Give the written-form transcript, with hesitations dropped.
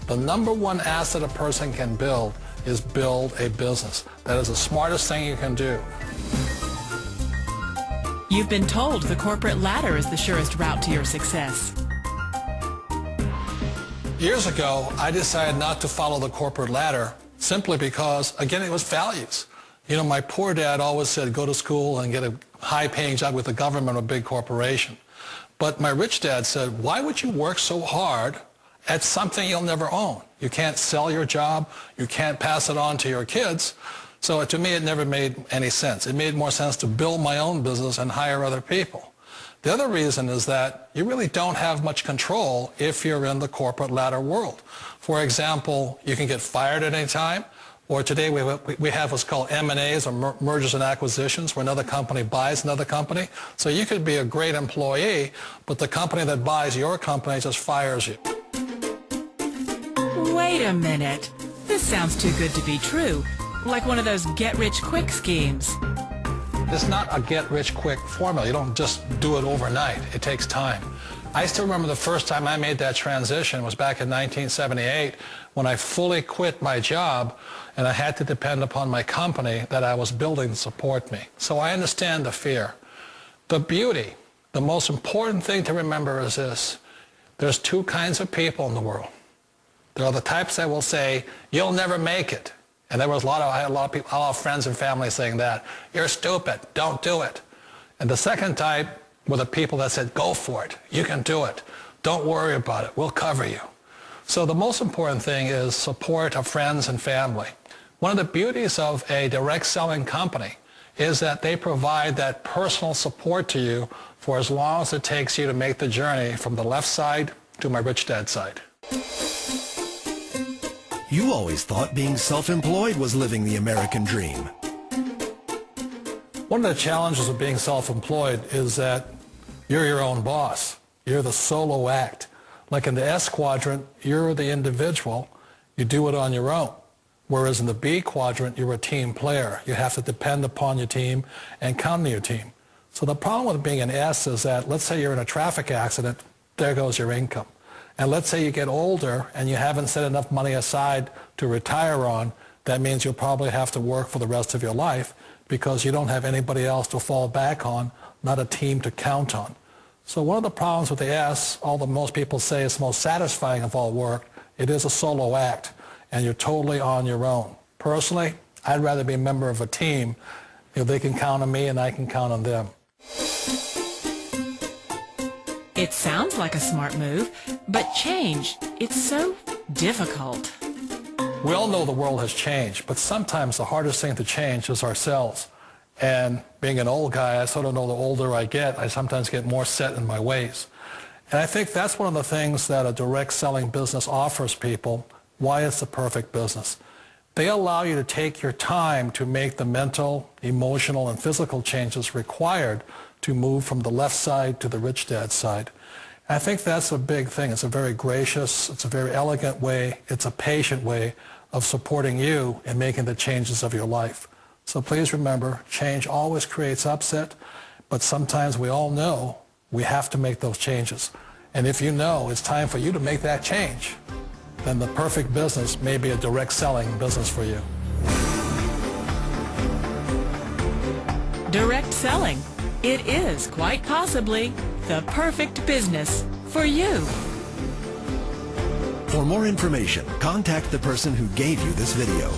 The number one asset a person can build is build a business. That is the smartest thing you can do. You've been told the corporate ladder is the surest route to your success. Years ago, I decided not to follow the corporate ladder simply because, again, it was values. You know, my poor dad always said, go to school and get a high-paying job with the government or a big corporation. But my rich dad said, why would you work so hard at something you'll never own? You can't sell your job. You can't pass it on to your kids. So to me, it never made any sense. It made more sense to build my own business and hire other people. The other reason is that you really don't have much control if you're in the corporate ladder world. For example, you can get fired at any time. Or today we have what's called M&As, or mergers and acquisitions, where another company buys another company. So you could be a great employee, but the company that buys your company just fires you. Wait a minute. This sounds too good to be true. Like one of those get-rich-quick schemes. It's not a get-rich-quick formula. You don't just do it overnight. It takes time. I still remember the first time I made that transition was back in 1978 when I fully quit my job and I had to depend upon my company that I was building to support me. So I understand the fear. The beauty, the most important thing to remember is this. There's two kinds of people in the world. There are the types that will say, you'll never make it. And I had a lot of people, a lot of friends and family saying that. You're stupid, don't do it. And the second type were the people that said, go for it, you can do it. Don't worry about it, we'll cover you. So the most important thing is support of friends and family. One of the beauties of a direct selling company is that they provide that personal support to you for as long as it takes you to make the journey from the left side to my rich dad's side. You always thought being self-employed was living the American dream. One of the challenges of being self-employed is that you're your own boss. You're the solo act. Like in the S quadrant, you're the individual. You do it on your own. Whereas in the B quadrant, you're a team player. You have to depend upon your team and count on your team. So the problem with being an S is that, let's say you're in a traffic accident, there goes your income. And let's say you get older and you haven't set enough money aside to retire on, that means you'll probably have to work for the rest of your life because you don't have anybody else to fall back on, not a team to count on. So one of the problems with the S, although most people say it's the most satisfying of all work, it is a solo act, and you're totally on your own. Personally, I'd rather be a member of a team. You know, they can count on me and I can count on them. It sounds like a smart move, but change, it's so difficult. We all know the world has changed, but sometimes the hardest thing to change is ourselves. And being an old guy, I sort of know the older I get, I sometimes get more set in my ways. And I think that's one of the things that a direct selling business offers people, why it's the perfect business. They allow you to take your time to make the mental, emotional, and physical changes required to move from the left side to the rich dad's side. I think that's a big thing. It's a very gracious, it's a very elegant way, it's a patient way of supporting you in making the changes of your life. So please remember, change always creates upset, but sometimes we all know we have to make those changes. And if you know it's time for you to make that change, then the perfect business may be a direct selling business for you. Direct selling. It is quite possibly the perfect business for you. For more information, contact the person who gave you this video.